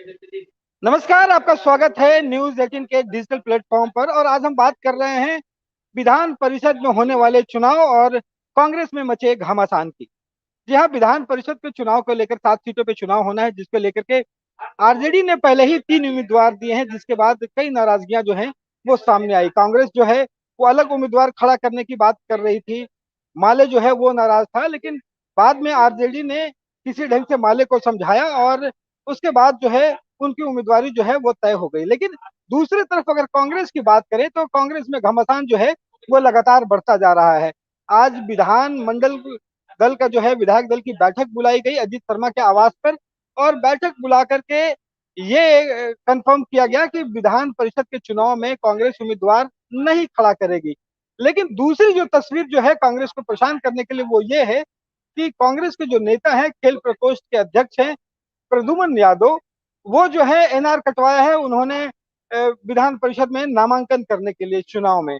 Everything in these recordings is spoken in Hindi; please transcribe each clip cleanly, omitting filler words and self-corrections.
नमस्कार, आपका स्वागत है न्यूज 18 के डिजिटल प्लेटफॉर्म पर। और आज हम बात कर रहे हैं विधान परिषद में होने वाले चुनाव और कांग्रेस में मचे घमासान की। जी हाँ, विधान परिषद के चुनाव को लेकर 7 सीटों पे चुनाव होना है, जिसको लेकर के आरजेडी ने पहले ही 3 उम्मीदवार दिए हैं, जिसके बाद कई नाराजगियां जो हैं वो सामने आई। कांग्रेस जो है वो अलग उम्मीदवार खड़ा करने की बात कर रही थी। माले जो है वो नाराज था, लेकिन बाद में आरजेडी ने किसी ढंग से माले को समझाया और उसके बाद जो है उनकी उम्मीदवारी जो है वो तय हो गई। लेकिन दूसरी तरफ अगर कांग्रेस की बात करें तो कांग्रेस में घमासान जो है वो लगातार बढ़ता जा रहा है। आज विधान मंडल दल का जो है विधायक दल की बैठक बुलाई गई अजीत शर्मा के आवास पर, और बैठक बुला करके ये कंफर्म किया गया कि विधान परिषद के चुनाव में कांग्रेस उम्मीदवार नहीं खड़ा करेगी। लेकिन दूसरी जो तस्वीर जो है कांग्रेस को परेशान करने के लिए वो ये है कि कांग्रेस के जो नेता हैं, खेल प्रकोष्ठ के अध्यक्ष हैं प्रद्युम्न यादव, वो जो है एनआर कटवाया है उन्होंने विधान परिषद में नामांकन करने के लिए चुनाव में।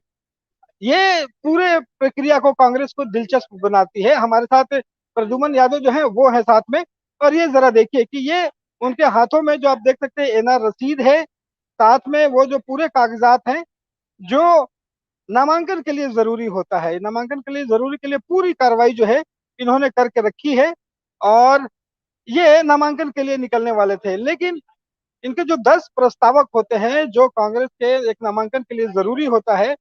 ये पूरे प्रक्रिया को कांग्रेस को दिलचस्प बनाती है। हमारे साथ प्रद्युम्न यादव जो है वो है साथ में। और ये जरा देखिए कि ये उनके हाथों में जो आप देख सकते हैं एनआर रसीद है, साथ में वो जो पूरे कागजात हैं जो नामांकन के लिए जरूरी होता है। नामांकन के लिए जरूरी के लिए पूरी कार्रवाई जो है इन्होंने करके रखी है। और ये नामांकन के लिए निकलने वाले थे, लेकिन इनके जो 10 प्रस्तावक होते हैं जो कांग्रेस के एक नामांकन के लिए जरूरी होता है,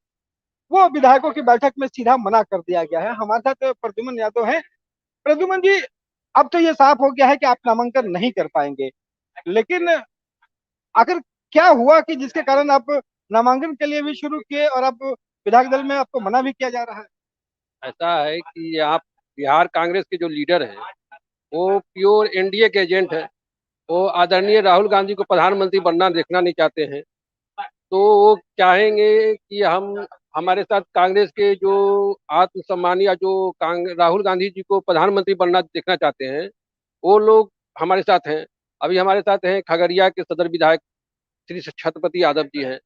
वो विधायकों की बैठक में सीधा मना कर दिया गया है। हमारे साथ प्रद्युम्न यादव है। प्रद्युम्न जी, अब तो ये साफ हो गया है कि आप नामांकन नहीं कर पाएंगे, लेकिन आखिर क्या हुआ कि जिसके कारण आप नामांकन के लिए भी शुरू किए और अब विधायक दल में आपको मना भी किया जा रहा है? ऐसा है कि यहाँ बिहार कांग्रेस के जो लीडर हैं वो प्योर एनडीए के एजेंट हैं। वो आदरणीय राहुल गांधी को प्रधानमंत्री बनना देखना नहीं चाहते हैं। तो वो चाहेंगे कि हम हमारे साथ कांग्रेस के जो आत्मसम्मानी या जो राहुल गांधी जी को प्रधानमंत्री बनना देखना चाहते हैं, वो लोग हमारे साथ हैं। अभी हमारे साथ हैं खगड़िया के सदर विधायक श्री छत्रपति यादव जी हैं,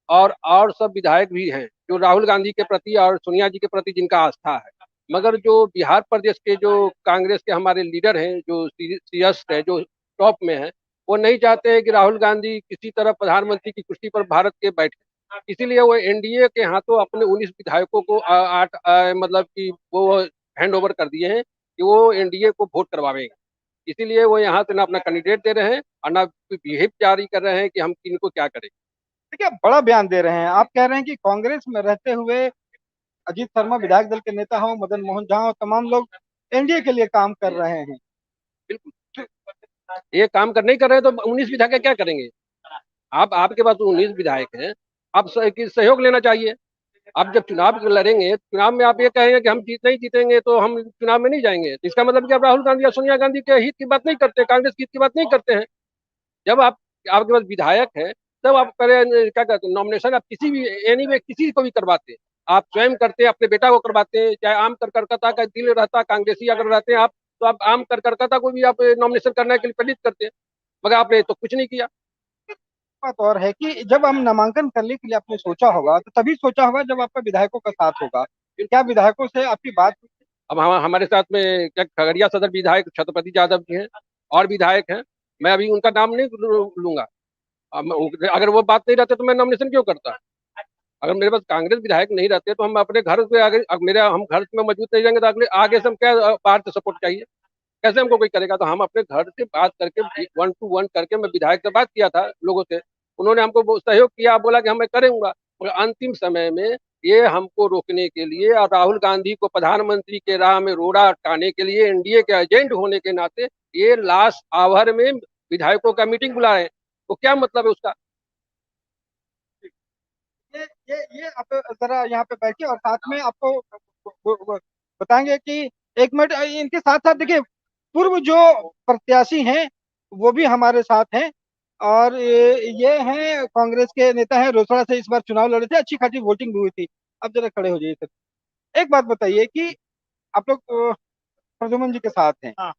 और सब विधायक भी हैं जो राहुल गांधी के प्रति और सोनिया जी के प्रति जिनका आस्था है। मगर जो बिहार प्रदेश के जो कांग्रेस के हमारे लीडर हैं, जो सीएस है, जो टॉप में है, वो नहीं चाहते हैं कि राहुल गांधी किसी तरह प्रधानमंत्री की कुर्सी पर भारत के बैठे। इसीलिए वो एनडीए के हाथों अपने 19 विधायकों को मतलब कि वो हैंड ओवर कर दिए हैं कि वो एनडीए को वोट करवाएंगे। इसीलिए वो यहाँ से ना अपना कैंडिडेट दे रहे हैं और ना व्हिप जारी कर रहे हैं कि हम किनको क्या करें। देखिए, आप बड़ा बयान दे रहे हैं। आप कह रहे हैं कि कांग्रेस में रहते हुए अजीत शर्मा विधायक दल के नेता हो, मदन मोहन झा हो, तमाम लोग एनडीए के लिए काम कर रहे हैं। बिल्कुल, ये काम कर नहीं कर रहे हैं तो 19 विधायक क्या करेंगे? आप आपके पास 19 विधायक हैं, आप सहयोग लेना चाहिए। आप जब चुनाव लड़ेंगे, चुनाव में आप ये कहेंगे कि हम नहीं जीतेंगे तो हम चुनाव में नहीं जाएंगे, तो इसका मतलब कि आप राहुल गांधी या सोनिया गांधी के हित की बात नहीं करते, कांग्रेस की हित की बात नहीं करते हैं। जब आप आपके पास विधायक है, तब आप करें क्या कहते हैं, नॉमिनेशन आप किसी भी एनी वे किसी को भी करवाते हैं। आप स्वयं करते हैं, अपने बेटा को करवाते हैं, चाहे आम करकर्ता का दिल रहता कांग्रेसी अगर रहते हैं आप, तो आप आम करकर्ता को भी आप नॉमिनेशन करने के लिए प्रेरित करते हैं। मगर आपने तो कुछ नहीं किया। बात और है कि जब हम नामांकन करने के लिए आपने सोचा होगा तो तभी सोचा होगा जब आपका विधायकों का साथ होगा। क्या विधायकों से आपकी बात हुई? अब हमारे साथ में क्या खगड़िया सदर विधायक छत्रपति यादव जी हैं, और विधायक हैं। मैं अभी उनका नाम नहीं लूंगा। अगर वो बात नहीं रहते तो मैं नॉमिनेशन क्यों करता? अगर मेरे पास कांग्रेस विधायक नहीं रहते तो हम अपने घर से आगे, मेरे हम घर में मजबूत नहीं रहेंगे तो अगले आगे से हम क्या बाहर से सपोर्ट चाहिए? कैसे हमको कोई करेगा? तो हम अपने घर से बात करके 1 to 1 करके, मैं विधायक से बात किया था लोगों से, उन्होंने हमको सहयोग किया, बोला कि हम मैं करूंगा। मगर अंतिम समय में ये हमको रोकने के लिए और राहुल गांधी को प्रधानमंत्री के राह में रोड़ा अटकाने के लिए, एनडीए के एजेंट होने के नाते ये लास्ट आवर में विधायकों का मीटिंग बुला रहे हैं। तो क्या मतलब है उसका? ये आप जरा यहाँ पे बैठिए और साथ में आपको बताएंगे कि 1 मिनट इनके साथ साथ देखिए, पूर्व जो प्रत्याशी हैं वो भी हमारे साथ हैं। और ये हैं कांग्रेस के नेता हैं, रोसड़ा से इस बार चुनाव लड़े थे, अच्छी खासी वोटिंग भी हुई थी। अब जरा खड़े हो जाइए सर। एक बात बताइए कि आप लोग प्रद्युम्न जी के साथ हैं। हाँ।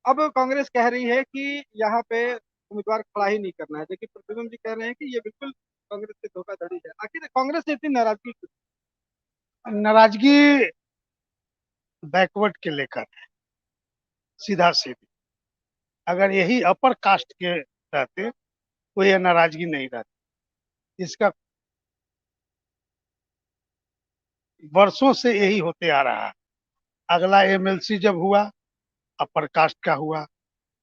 अब कांग्रेस कह रही है कि यहाँ पे उम्मीदवार खड़ा ही नहीं करना है, लेकिन प्रद्युम्न जी कह रहे हैं कि ये बिल्कुल कांग्रेस से धोखाधड़ी है। आखिर कांग्रेस से इतनी नाराजगी क्यों? नाराजगी बैकवर्ड के लेकर है, सीधा सीधी। अगर यही अपर कास्ट के रहते तो यह नाराजगी नहीं रहती। इसका वर्षों से यही होते आ रहा है। अगला एमएलसी जब हुआ, अपर कास्ट का हुआ,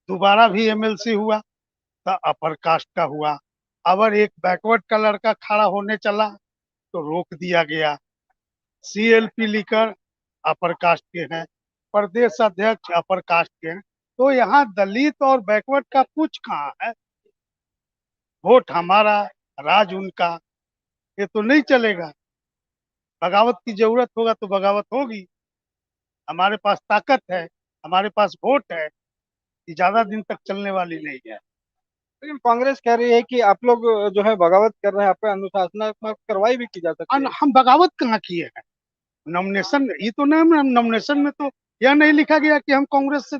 दोबारा भी एमएलसी हुआ तो अपर कास्ट का हुआ। अगर एक बैकवर्ड का लड़का खड़ा होने चला तो रोक दिया गया। सीएलपी लिकर अपर कास्ट के हैं, प्रदेश अध्यक्ष अपर कास्ट के हैं, तो यहाँ दलित और बैकवर्ड का कुछ कहाँ है। वोट हमारा, राज उनका, ये तो नहीं चलेगा। बगावत की जरूरत होगा तो बगावत होगी। हमारे पास ताकत है, हमारे पास वोट है, ये ज्यादा दिन तक चलने वाली नहीं है। लेकिन कांग्रेस कह रही है कि आप लोग जो है बगावत कर रहे हैं, आप पे अनुशासनात्मक कार्रवाई भी की जा सकती है। हम बगावत कहाँ किए हैं? नॉमिनेशन, ये तो नहीं, नॉमिनेशन में तो यह नहीं लिखा गया कि हम कांग्रेस से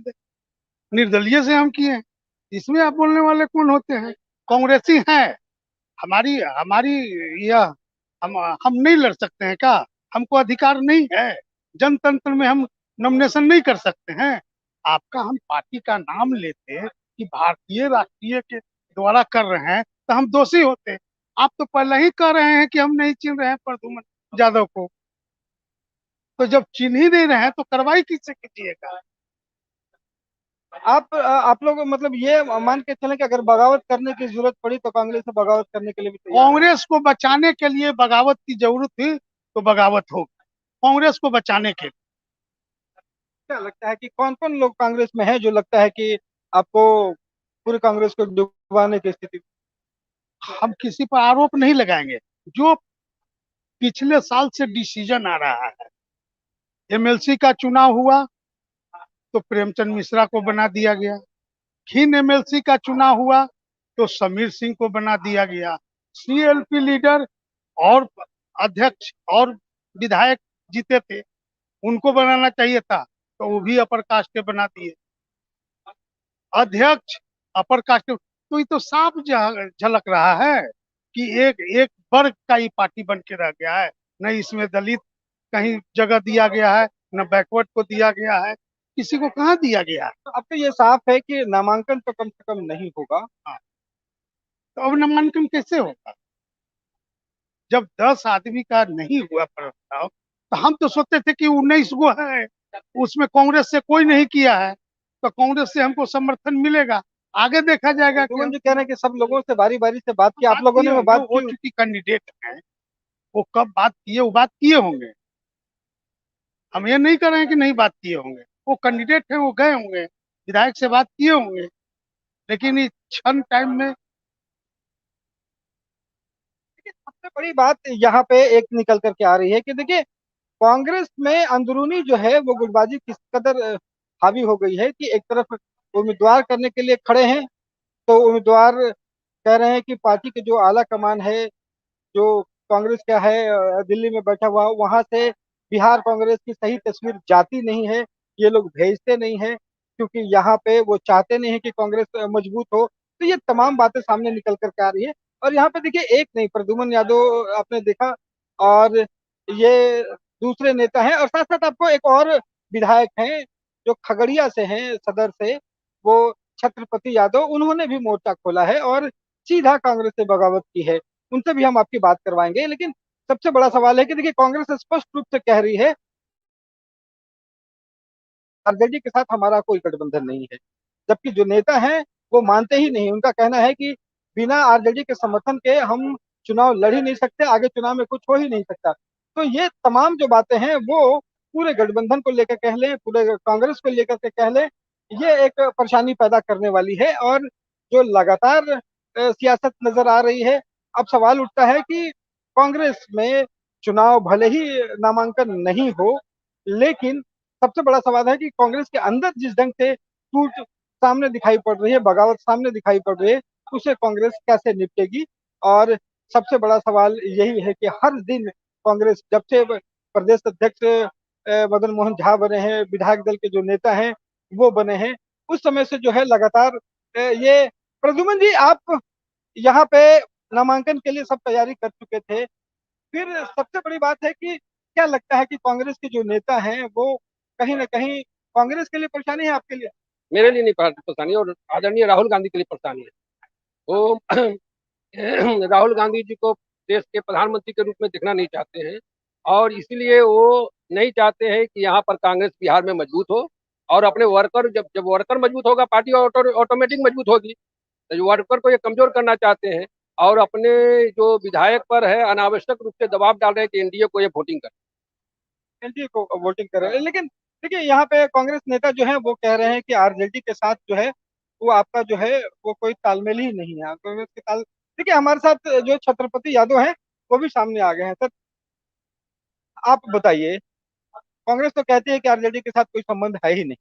निर्दलीय से हम किए हैं। इसमें आप बोलने वाले कौन होते हैं? कांग्रेसी हैं। हमारी हमारी यह हम नहीं लड़ सकते हैं क्या? हमको अधिकार नहीं है? जनतंत्र में हम नॉमिनेशन नहीं कर सकते हैं? आपका हम पार्टी का नाम लेते कि भारतीय राष्ट्रीय के द्वारा कर रहे हैं तो हम दोषी होते। आप तो पहले ही कह रहे हैं कि हम नहीं चिन्ह रहे हैं प्रद्युम्न यादव को, तो जब चिन्ह ही नहीं रहे हैं तो कार्रवाई किससे कीजिएगा? आप लोग मतलब ये मान के चलें कि अगर बगावत करने की जरूरत पड़ी तो कांग्रेस से बगावत करने के लिए भी तैयार है। कांग्रेस को बचाने के लिए बगावत की जरूरत थी तो बगावत होगी, कांग्रेस को बचाने के लिए। क्या लगता है कि कौन कौन लोग कांग्रेस में है जो लगता है कि आपको पूरी कांग्रेस को डुबाने की स्थिति? हम किसी पर आरोप नहीं लगाएंगे। जो पिछले साल से डिसीजन आ रहा है, एमएलसी का चुनाव हुआ तो प्रेमचंद मिश्रा को बना दिया गया। खीन एमएलसी का चुनाव हुआ तो समीर सिंह को बना दिया गया। सीएलपी लीडर और अध्यक्ष और विधायक जीते थे, उनको बनाना चाहिए था तो वो भी अपर कास्ट के बना दिए। अध्यक्ष अपर कास्ट, तो ये तो साफ झलक रहा है कि एक एक वर्ग का ही पार्टी बन के रह गया है। न इसमें दलित कहीं जगह दिया गया है, न बैकवर्ड को दिया गया है, किसी को कहाँ दिया गया है। तो अब तो ये साफ है कि नामांकन तो कम से कम नहीं होगा। हाँ, तो अब नामांकन कैसे होगा? जब 10 आदमी का नहीं हुआ प्रस्ताव तो हम तो सोचते थे कि 19 गो है, उसमें कांग्रेस से कोई नहीं किया है तो कांग्रेस से हमको समर्थन मिलेगा। आगे देखा जाएगा कि सुमन जी कह रहे हैं कि सब लोगों से बारी बारी से बात की, आप लोगों ने बात वो की? चूंकि कैंडिडेट हैं, वो कब बात किए, वो बात किए होंगे। हम ये नहीं कर रहे हैं कि नहीं बात किए होंगे, वो कैंडिडेट है, वो गए होंगे, विधायक से बात किए होंगे। लेकिन इस क्षण टाइम में सबसे बड़ी बात यहाँ पे एक निकल करके आ रही है कि देखिए कांग्रेस में अंदरूनी जो है वो गुटबाजी किस कदर हावी हो गई है कि एक तरफ उम्मीदवार करने के लिए खड़े हैं तो उम्मीदवार कह रहे हैं कि पार्टी के जो आला कमान है, जो कांग्रेस का है दिल्ली में बैठा हुआ, वहां से बिहार कांग्रेस की सही तस्वीर जाती नहीं है, ये लोग भेजते नहीं है क्योंकि यहाँ पे वो चाहते नहीं है कि कांग्रेस मजबूत हो। तो ये तमाम बातें सामने निकल करके आ रही है। और यहाँ पे देखिए एक नहीं, प्रद्युम्न यादव आपने देखा, और ये दूसरे नेता हैं, और साथ साथ आपको एक और विधायक हैं जो खगड़िया से हैं, सदर से, वो छत्रपति यादव, उन्होंने भी मोर्चा खोला है और सीधा कांग्रेस से बगावत की है। उनसे भी हम आपकी बात करवाएंगे। लेकिन सबसे बड़ा सवाल है कि देखिए कांग्रेस स्पष्ट रूप से कह रही है आरजेडी के साथ हमारा कोई गठबंधन नहीं है, जबकि जो नेता हैं वो मानते ही नहीं। उनका कहना है कि बिना आरजेडी के समर्थन के हम चुनाव लड़ ही नहीं सकते, आगे चुनाव में कुछ हो ही नहीं सकता। तो ये तमाम जो बातें हैं वो पूरे गठबंधन को लेकर कह लें, पूरे कांग्रेस को लेकर के कह लें, ये एक परेशानी पैदा करने वाली है। और जो लगातार सियासत नजर आ रही है, अब सवाल उठता है कि कांग्रेस में चुनाव भले ही नामांकन नहीं हो, लेकिन सबसे बड़ा सवाल है कि कांग्रेस के अंदर जिस ढंग से टूट सामने दिखाई पड़ रही है, बगावत सामने दिखाई पड़ रही है, उसे कांग्रेस कैसे निपटेगी। और सबसे बड़ा सवाल यही है कि हर दिन कांग्रेस, जब से प्रदेश अध्यक्ष मदन मोहन झा बने हैं, विधायक दल के जो नेता हैं वो बने हैं, उस समय से जो है लगातार ये, प्रद्युमन जी आप यहाँ पे नामांकन के लिए सब तैयारी कर चुके थे, फिर सबसे बड़ी बात है कि क्या लगता है कि कांग्रेस के जो नेता हैं वो कहीं ना कहीं कांग्रेस के लिए परेशानी है आपके लिए? मेरे लिए नहीं परेशानी, और आदरणीय राहुल गांधी के लिए परेशानी है। वो राहुल गांधी जी को देश के प्रधानमंत्री के रूप में देखना नहीं चाहते हैं, और इसीलिए वो नहीं चाहते हैं कि यहाँ पर कांग्रेस बिहार में मजबूत हो। और अपने वर्कर, जब जब वर्कर मजबूत होगा पार्टी ऑटोमेटिक मजबूत होगी। तो जो वर्कर को ये कमजोर करना चाहते हैं, और अपने जो विधायक पर है अनावश्यक रूप से दबाव डाल रहे हैं कि एनडीए को ये वोटिंग करे। एनडीए को वोटिंग कर रहे हैं। लेकिन देखिए यहाँ पे कांग्रेस नेता जो है वो कह रहे हैं कि आरजेडी के साथ जो है वो आपका जो है वो कोई तालमेल ही नहीं है कांग्रेस के ताल। देखिए हमारे साथ जो छत्रपति यादव हैं वो भी सामने आ गए हैं। सर आप बताइए, कांग्रेस तो कहती है कि आरजेडी के साथ कोई संबंध है ही नहीं,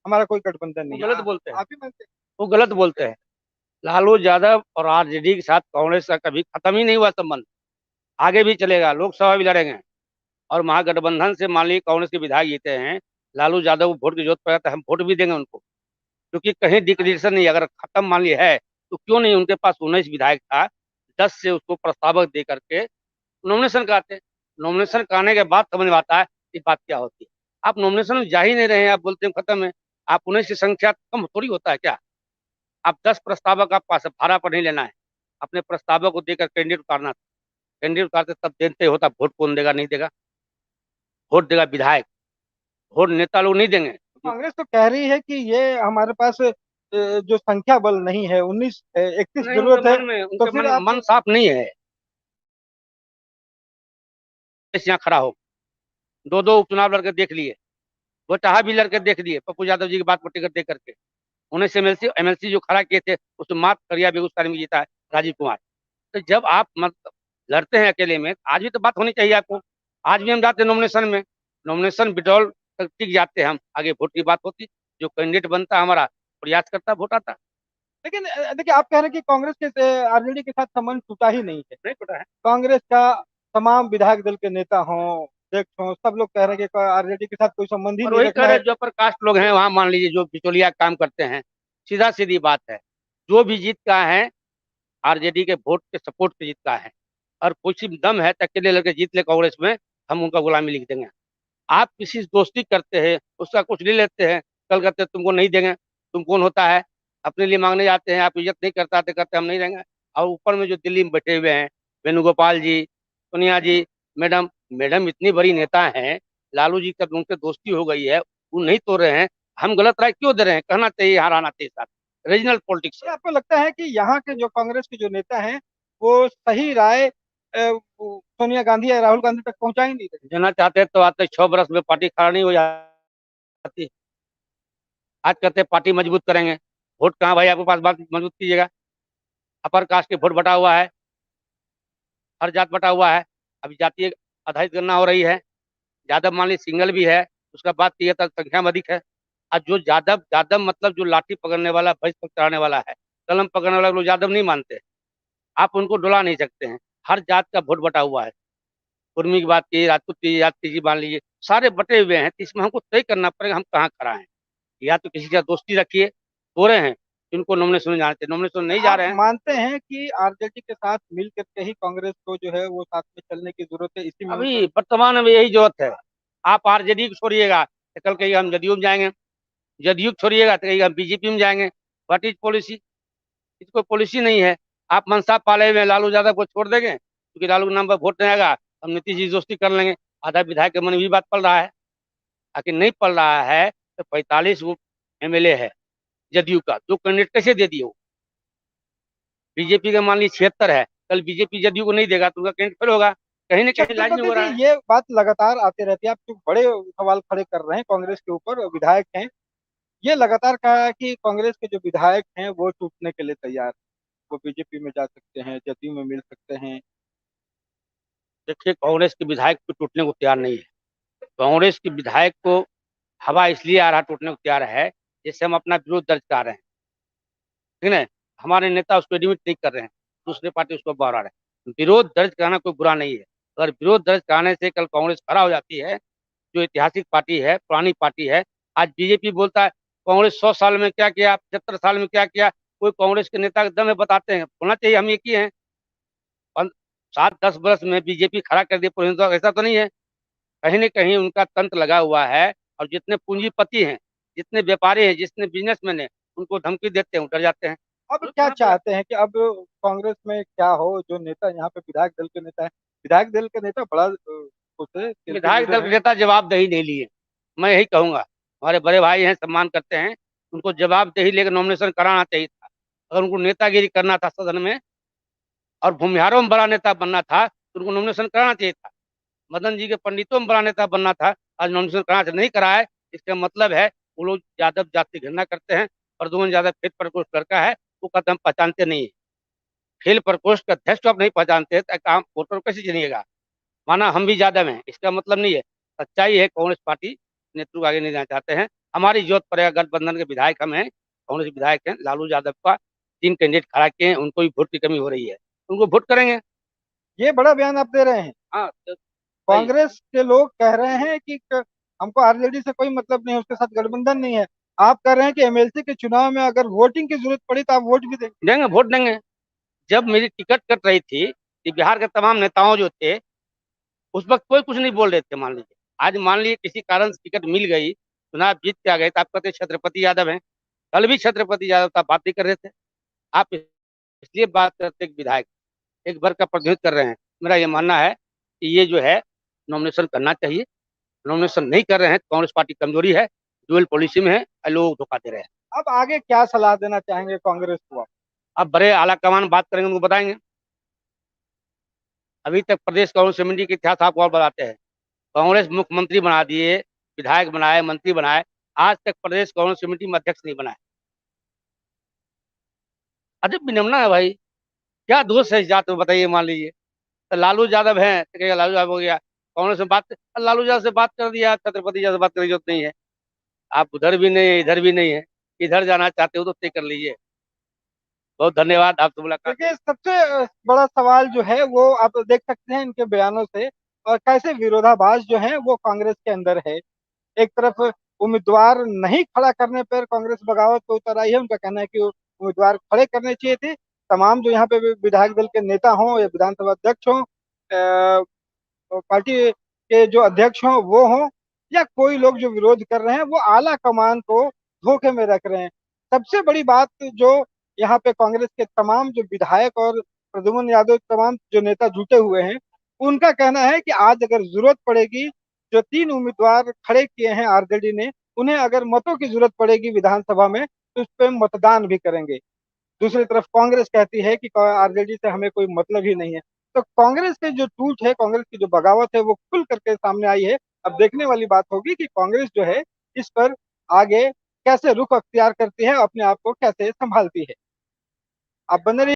हमारा कोई गठबंधन वो नहीं है। गलत बोलते हैं, आप ही मानते हैं? वो गलत बोलते हैं। लालू यादव और आरजेडी के साथ कांग्रेस का कभी खत्म ही नहीं हुआ संबंध, आगे भी चलेगा, लोकसभा भी लड़ेंगे। और महागठबंधन से मान लीजिए कांग्रेस के विधायक जीते हैं, लालू यादव को वोट की जरूरत पड़ेगा तो हम वोट भी देंगे उनको, क्योंकि कहीं डिक्लेरेशन नहीं, अगर खत्म मान लीजिए है तो क्यों नहीं, उनके पास 19 विधायक था, 10 से उसको प्रस्तावक दे करके नॉमिनेशन कराते। नॉमिनेशन कराने के बाद समझ में आता है कि बात क्या होती है। आप नॉमिनेशन में जा ही नहीं रहे हैं, आप बोलते हैं खत्म है। आप 19 की संख्या कम थोड़ी होता है क्या? आप 10 प्रस्तावक आप पास है, भाड़ा पर नहीं लेना है, अपने प्रस्तावक को देकर कैंडिडेट उतारना था। कैंडिडेट उतारते तब देते होता, वोट कौन देगा? नहीं देगा, वोट देगा विधायक, वोट नेता लोग नहीं देंगे। कांग्रेस तो कह रही है कि ये हमारे पास जो संख्या बल नहीं है, 19 31 नहीं, उनके जरूरत है। मन में, तो उनके फिर आप मन साफ नहीं है। यहाँ खड़ा हो, दो दो उपचुनाव लड़के देख लिए, वो चाहा भी लड़के देख लिए, पप्पू यादव जी की बात पर टिकट दे करके। 19 एमएलसी जो खड़ा किए थे, उसमें मात्र करिया बेगूसराय में जीता है राजीव कुमार। तो जब आप मतलब लड़ते हैं अकेले में, आज भी तो बात होनी चाहिए आपको। आज भी हम जाते हैं नॉमिनेशन में, नॉमिनेशन विड्रॉल तक टिक जाते हैं हम, आगे वोट की बात होती। जो कैंडिडेट बनता है हमारा, प्रयास करता, वोट आता। लेकिन देखिए आप कह रहे हैं कि कांग्रेस के आरजेडी के साथ संबंध टूटा ही नहीं है। नहीं पता है। कांग्रेस का तमाम विधायक दल के नेता हों, अध्यक्ष हों, सब लोग कह रहे हैं कि आरजेडी के साथ कोई संबंध ही और नहीं वही कह रखना रहे है। जो अपर कास्ट लोग हैं, वहां मान लीजिए जो बिचौलिया काम करते हैं, सीधा सीधी बात है, जो भी जीत का है आरजेडी के वोट के सपोर्ट पे जीत का है। और कुछ दम है तो अकेले लड़के जीत ले कांग्रेस में, हम उनका गुलामी लिख देंगे। आप किसी से दोस्ती करते हैं, उसका कुछ ले लेते हैं, कल कहते हैं तुमको नहीं देंगे, तुम कौन होता है, अपने लिए मांगने जाते हैं, आप इज्जत नहीं करता तो कहते हम नहीं देंगे। और ऊपर में जो दिल्ली में बैठे हुए हैं, वेणुगोपाल जी, सोनिया जी, मैडम मैडम इतनी बड़ी नेता हैं, लालू जी का उनसे दोस्ती हो गई है, वो नहीं तोड़ रहे हैं, हम गलत राय क्यों दे रहे हैं? कहना चाहिए, यहाँ रहना चाहिए साथ, रीजनल पॉलिटिक्स तो है। आपको लगता है कि यहाँ के जो कांग्रेस के जो नेता हैं वो सही राय सोनिया गांधी या राहुल गांधी तक पहुंचा ही नहीं रहे? देना चाहते हैं तो आज तक 6 बरस में पार्टी खड़ा नहीं हो जाती। आज कहते हैं पार्टी मजबूत करेंगे, वोट कहाँ भाई आपके पास, बात मजबूत कीजिएगा। अपर कास्ट के वोट बटा हुआ है, हर जात बटा हुआ है, अभी जातीय आधारित गणना हो रही है। यादव मान ली सिंगल भी है, उसका बात की तक संख्या में अधिक है। और जो यादव यादव मतलब जो लाठी पकड़ने वाला, भैंस चढ़ाने वाला है, कलम पकड़ने वाला लोग यादव नहीं मानते। आप उनको डुला नहीं सकते हैं, हर जात का वोट बटा हुआ है। कुर्मी की बात की, राजपूत की, जाति की मान लीजिए, सारे बटे हुए हैं। तो इसमें हमको तय करना पड़ेगा हम कहाँ खड़ा हैं। या तो किसी का दोस्ती रखिए, हो रहे हैं जिनको नॉमिनेशन जाने थे, नॉमिनेशन नहीं जा आप रहे हैं। मानते हैं कि आरजेडी के साथ मिल करके ही कांग्रेस को जो है वो साथ में चलने की जरूरत है, इसी में अभी वर्तमान में यही जरूरत है। आप आरजेडी को छोड़िएगा तो कल कहीं हम जदयू में जाएंगे, जदयू को छोड़िएगा तो कहीं हम बीजेपी में जाएंगे। What is policy? इसको पॉलिसी नहीं है। आप मनसा पाले में लालू यादव को छोड़ देंगे क्योंकि लालू के नाम पर वोट नहीं आएगा, हम नीतीश जी दोस्ती कर लेंगे। आधा विधायक के मन में भी बात पल रहा है, आखिर नहीं पल रहा है तो 45 वो एमएलए है जदयू का, जो कैंडिडेट कैसे दे दिए वो? बीजेपी का मान लीजिए 76 है, कल बीजेपी जदयू को नहीं देगा तो उनका कैंडिडेट फेल होगा। कहीं ना कहीं लाजमी छत्रपति हो रहा जी है। ये बात लगातार आती रहती है, आप जो बड़े सवाल खड़े कर रहे हैं कांग्रेस के ऊपर, विधायक हैं, ये लगातार कहा है कि कांग्रेस के जो विधायक हैं वो टूटने के लिए तैयार हैं, वो बीजेपी में जा सकते हैं, जदयू में मिल सकते हैं। देखिए, कांग्रेस के विधायक को टूटने को तैयार नहीं है। कांग्रेस के विधायक को हवा इसलिए आ रहा टूटने को तैयार है, जैसे हम अपना विरोध दर्ज कर रहे हैं, ठीक है। हमारे नेता उसको एडमिट नहीं कर रहे हैं, दूसरे पार्टी उसको बढ़ा रहे हैं। विरोध दर्ज कराना कोई बुरा नहीं है। अगर विरोध दर्ज कराने से कल कांग्रेस खड़ा हो जाती है, जो ऐतिहासिक पार्टी है, पुरानी पार्टी है। आज बीजेपी बोलता है कांग्रेस 100 साल में क्या किया, 75 साल में क्या किया, कोई कांग्रेस के नेता एकदम में बताते हैं। होना चाहिए हम एक ही हैं। 7-10 बरस में बीजेपी खड़ा कर दिए पूरे हिंदुस्तान, ऐसा तो नहीं है। कहीं न कहीं उनका तंत्र लगा हुआ है। और जितने पूंजीपति हैं, जितने व्यापारी हैं, जितने बिजनेसमैन हैं, उनको धमकी देते हैं, डर जाते हैं। अब क्या चाहते हैं कि अब कांग्रेस में क्या हो, जो नेता यहाँ पे विधायक दल के नेता है, विधायक दल के नेता बड़ा कुछ विधायक दल के नेता जवाबदेही नहीं लिए, मैं यही कहूंगा। हमारे बड़े भाई हैं, सम्मान करते हैं, उनको जवाबदेही लेकर नॉमिनेशन कराना चाहिए था। अगर उनको नेतागिरी करना था सदन में और भूमिहारों में बड़ा नेता बनना था तो उनको नॉमिनेशन कराना चाहिए था। मदन जी के पंडितों में बड़ा नेता बनना था, आज नॉमिनेशन कराना चाहिए, नहीं कराया। इसका मतलब है वो लोग यादव जाति की घृणा करते हैं। प्रद्युम्न यादव खेल प्रकोष्ठ लड़का है, वो कदम पहचानते नहीं है। खेल प्रकोष्ठ का अध्यक्ष तो आप नहीं पहचानते तो काम वोटर कैसे चलिएगा। माना हम भी यादव हैं, इसका मतलब नहीं है। सच्चाई है कांग्रेस पार्टी नेतृत्व आगे नहीं जाना चाहते हैं। हमारी जरूरत पड़ेगा, गठबंधन के विधायक हम हैं, कांग्रेस विधायक हैं, लालू यादव का 3 कैंडिडेट खड़ा किए हैं, उनको भी वोट की कमी हो रही है, उनको वोट करेंगे। ये बड़ा बयान आप दे रहे हैं। हाँ तो सही। कांग्रेस के लोग कह रहे हैं कि हमको आरजेडी से कोई मतलब नहीं है, उसके साथ गठबंधन नहीं है। आप कह रहे हैं कि एमएलसी के चुनाव में अगर वोटिंग की जरूरत पड़ी तो आप वोट भी देंगे। देंगे, वोट देंगे। जब मेरी टिकट कट रही थी कि बिहार के तमाम नेताओं जो थे उस वक्त कोई कुछ नहीं बोल रहे थे, मान लीजिए। आज मान लीजिए किसी कारण से टिकट मिल गई, चुनाव जीत के आ गए, तो आप कहते छत्रपति यादव हैं। कल भी छत्रपति यादव था, बात नहीं कर रहे थे आप। इसलिए बात करते विधायक एक वर्ग का प्रतिनिधित्व कर रहे हैं। मेरा ये मानना है कि ये जो है नॉमिनेशन करना चाहिए। नॉमिनेशन नहीं कर रहे हैं, कांग्रेस पार्टी कमजोरी है, ड्यूअल पॉलिसी में है, लोग धोखा दे रहे हैं। अब आगे क्या सलाह देना चाहेंगे कांग्रेस को आप? अब बड़े आला कमान बात करेंगे, उनको बताएंगे। अभी तक प्रदेश कांग्रेस कमेटी के इतिहास आपको और बताते हैं। कांग्रेस मुख्यमंत्री बना दिए, विधायक बनाए, मंत्री बनाए, आज तक प्रदेश कांग्रेस कमेटी में अध्यक्ष नहीं बनाए। अजब विडम्बना है भाई। क्या दोष है इस जात में, बताइए। मान लीजिए तो लालू यादव है तो कहेगा लालू यादव हो गया, कांग्रेस में बात, लालू यादव से बात कर दिया, छत्रपति यादव से बात करने की जरूरत नहीं है। आप उधर भी नहीं है, इधर भी नहीं है, इधर जाना चाहते हो तो तय कर लीजिए। बहुत धन्यवाद, आपसे मुलाकात। देखिए, सबसे बड़ा सवाल जो है वो आप देख सकते हैं इनके बयानों से, और कैसे विरोधाभास जो है वो कांग्रेस के अंदर है। एक तरफ उम्मीदवार नहीं खड़ा करने पर कांग्रेस बगावत पे उतर आई है। उनका कहना है कि उम्मीदवार खड़े करने चाहिए थे। तमाम जो यहाँ पे विधायक दल के नेता हों या विधानसभा अध्यक्ष हों, पार्टी के जो अध्यक्ष हों वो हों, या कोई लोग जो विरोध कर रहे हैं, वो आला कमान को धोखे में रख रहे हैं। सबसे बड़ी बात जो यहाँ पे कांग्रेस के तमाम जो विधायक और प्रद्युम्न यादव तमाम जो नेता जुटे हुए हैं, उनका कहना है कि आज अगर जरूरत पड़ेगी, जो 3 उम्मीदवार खड़े किए हैं आरजेडी ने, उन्हें अगर मतों की जरूरत पड़ेगी विधानसभा में तो उस पर मतदान भी करेंगे। दूसरी तरफ कांग्रेस कहती है कि आरजेडी से हमें कोई मतलब ही नहीं है। तो कांग्रेस के जो टूट है, कांग्रेस की जो बगावत है, वो खुल करके सामने आई है। अब देखने वाली बात होगी कि कांग्रेस जो है इस पर आगे कैसे रुख अख्तियार करती है, अपने आप को कैसे संभालती है। आप बने रहिए।